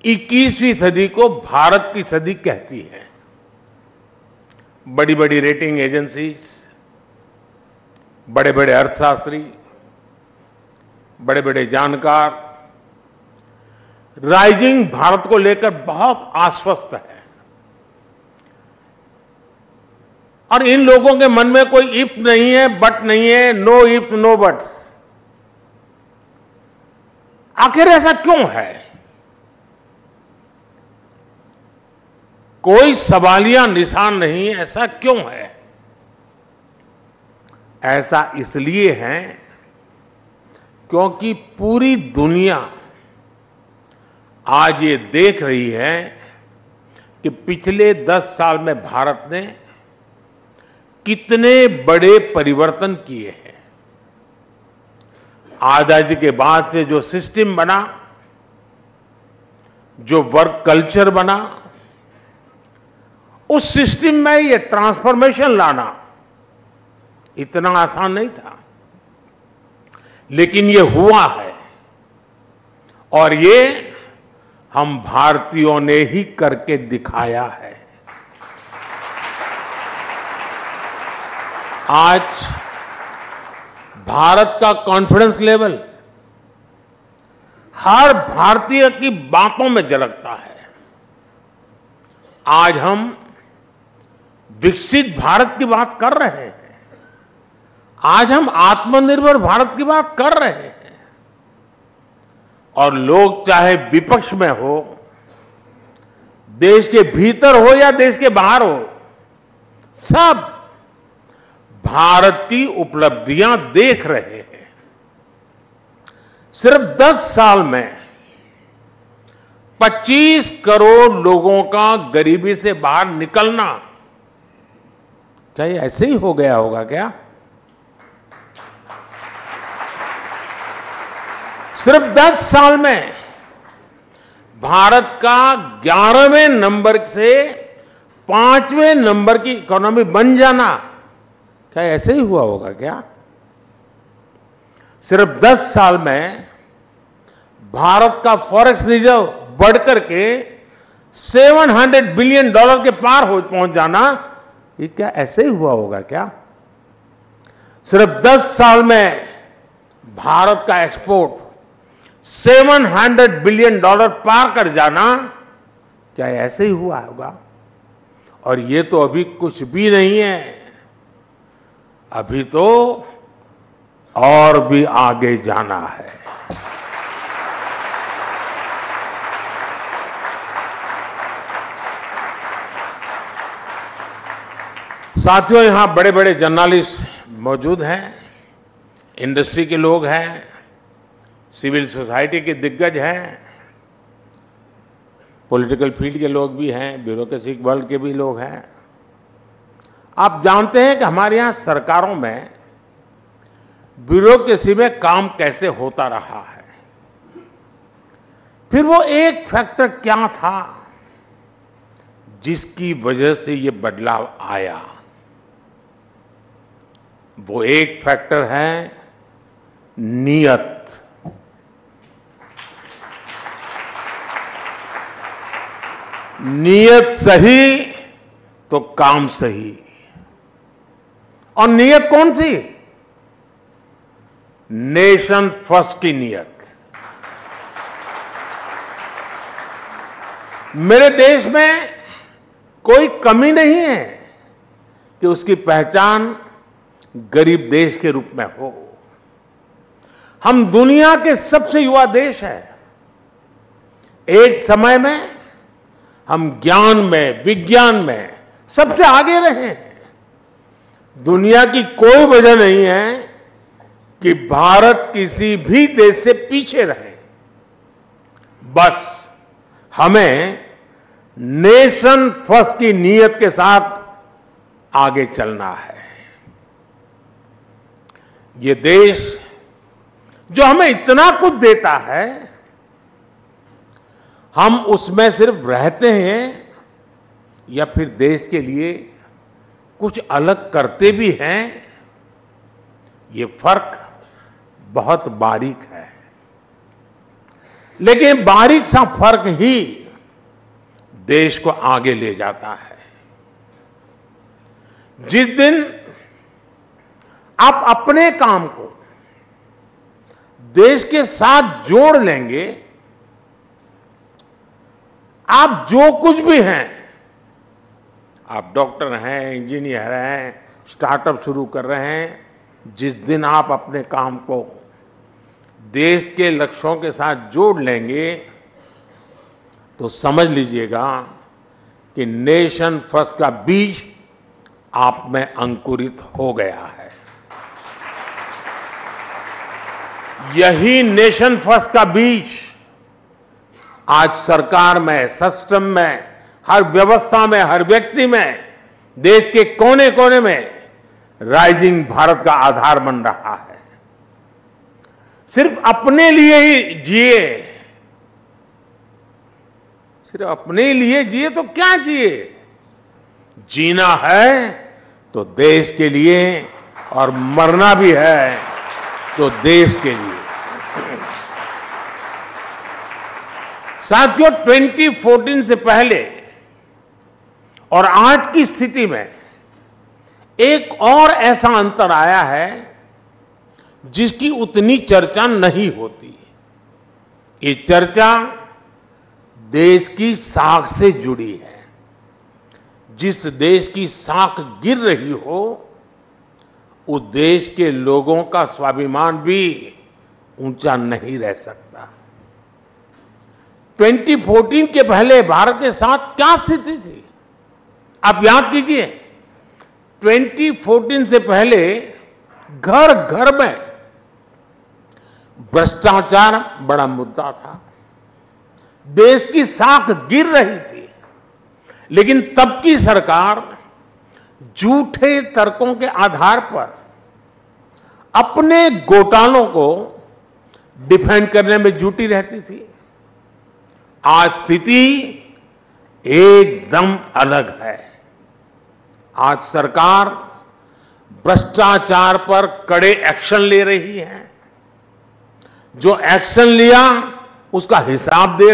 21वीं सदी को भारत की सदी कहती है। बड़ी बड़ी रेटिंग एजेंसीज, बड़े बड़े अर्थशास्त्री, बड़े बड़े जानकार राइजिंग भारत को लेकर बहुत आश्वस्त है। और इन लोगों के मन में कोई इफ नहीं है, बट नहीं है, नो इफ नो बट्स। आखिर ऐसा क्यों है? कोई सवालिया निशान नहीं, ऐसा क्यों है? ऐसा इसलिए है क्योंकि पूरी दुनिया आज ये देख रही है कि पिछले 10 साल में भारत ने कितने बड़े परिवर्तन किए हैं। आजादी के बाद से जो सिस्टम बना, जो वर्क कल्चर बना, उस सिस्टम में ये ट्रांसफॉर्मेशन लाना इतना आसान नहीं था, लेकिन ये हुआ है। और ये हम भारतीयों ने ही करके दिखाया है। आज भारत का कॉन्फिडेंस लेवल हर भारतीय की बातों में झलकता है। आज हम विकसित भारत की बात कर रहे हैं। आज हम आत्मनिर्भर भारत की बात कर रहे हैं। और लोग चाहे विपक्ष में हो, देश के भीतर हो या देश के बाहर हो, सब भारत की उपलब्धियां देख रहे हैं। सिर्फ 10 साल में 25 करोड़ लोगों का गरीबी से बाहर निकलना, क्या ये ऐसे ही हो गया होगा क्या? सिर्फ 10 साल में भारत का 11वें नंबर से 5वें नंबर की इकोनॉमी बन जाना, क्या ऐसे ही हुआ होगा क्या? सिर्फ 10 साल में भारत का फॉरेक्स रिजर्व बढ़कर के $700 बिलियन के पार पहुंच जाना, ये क्या ऐसे ही हुआ होगा क्या? सिर्फ 10 साल में भारत का एक्सपोर्ट $700 बिलियन पार कर जाना, क्या ऐसे ही हुआ होगा? और ये तो अभी कुछ भी नहीं है, अभी तो और भी आगे जाना है। साथियों, यहां बड़े बड़े जर्नलिस्ट मौजूद हैं, इंडस्ट्री के लोग हैं, सिविल सोसाइटी के दिग्गज हैं, पॉलिटिकल फील्ड के लोग भी हैं, ब्यूरोक्रेसी वर्ल्ड के भी लोग हैं। आप जानते हैं कि हमारे यहां सरकारों में ब्यूरोक्रेसी में काम कैसे होता रहा है। फिर वो एक फैक्टर क्या था जिसकी वजह से ये बदलाव आया? वो एक फैक्टर है नियत। नियत सही तो काम सही। और नियत कौन सी? नेशन फर्स्ट की नियत। मेरे देश में कोई कमी नहीं है कि उसकी पहचान गरीब देश के रूप में हो। हम दुनिया के सबसे युवा देश हैं। एक समय में हम ज्ञान में, विज्ञान में सबसे आगे रहे हैं। दुनिया की कोई वजह नहीं है कि भारत किसी भी देश से पीछे रहे। बस हमें नेशन फर्स्ट की नीयत के साथ आगे चलना है। ये देश जो हमें इतना कुछ देता है, हम उसमें सिर्फ रहते हैं या फिर देश के लिए कुछ अलग करते भी हैं, ये फर्क बहुत बारीक है। लेकिन बारीक सा फर्क ही देश को आगे ले जाता है। जिस दिन आप अपने काम को देश के साथ जोड़ लेंगे, आप जो कुछ भी हैं, आप डॉक्टर हैं, इंजीनियर हैं, स्टार्टअप शुरू कर रहे हैं, जिस दिन आप अपने काम को देश के लक्ष्यों के साथ जोड़ लेंगे तो समझ लीजिएगा कि नेशन फर्स्ट का बीज आप में अंकुरित हो गया है। यही नेशन फर्स्ट का बीज आज सरकार में, सिस्टम में, हर व्यवस्था में, हर व्यक्ति में, देश के कोने कोने में राइजिंग भारत का आधार बन रहा है। सिर्फ अपने लिए ही जिए, सिर्फ अपने लिए जिए तो क्या जिए? जीना है तो देश के लिए, और मरना भी है तो देश के लिए। साथियों, 2014 से पहले और आज की स्थिति में एक और ऐसा अंतर आया है जिसकी उतनी चर्चा नहीं होती। ये चर्चा देश की साख से जुड़ी है। जिस देश की साख गिर रही हो, उस देश के लोगों का स्वाभिमान भी ऊंचा नहीं रह सकता। 2014 के पहले भारत के साथ क्या स्थिति थी? आप याद कीजिए, 2014 से पहले घर घर में भ्रष्टाचार बड़ा मुद्दा था। देश की साख गिर रही थी, लेकिन तब की सरकार झूठे तर्कों के आधार पर अपने घोटालों को डिफेंड करने में जुटी रहती थी। आज स्थिति एकदम अलग है। आज सरकार भ्रष्टाचार पर कड़े एक्शन ले रही है। जो एक्शन लिया उसका हिसाब दे रही है।